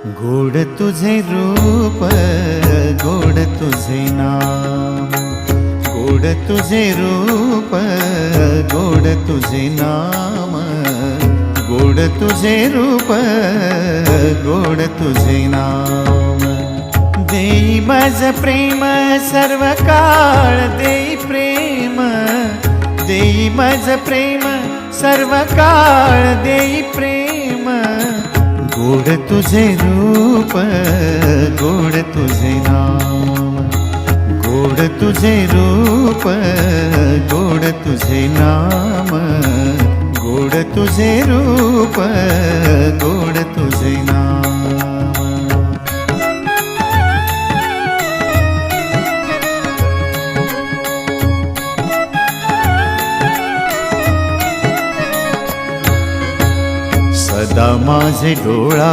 गोड तुझे रूप, गोड तुझे नाम, गोड तुझे रूप, गोड तुझे नाम, गोड तुझे रूप, गोड तुझे नाम। देई माझ प्रेम सर्व काळ, देई प्रेम, देई माझ प्रेम सर्व काळ, देई प्रेम। गोड तुझे रूप, गोड तुझे नाम, गोड तुझे रूप, गोड तुझे नाम, गोड तुझे रूप, गोड तुझे नाम। सदा माझे डोळा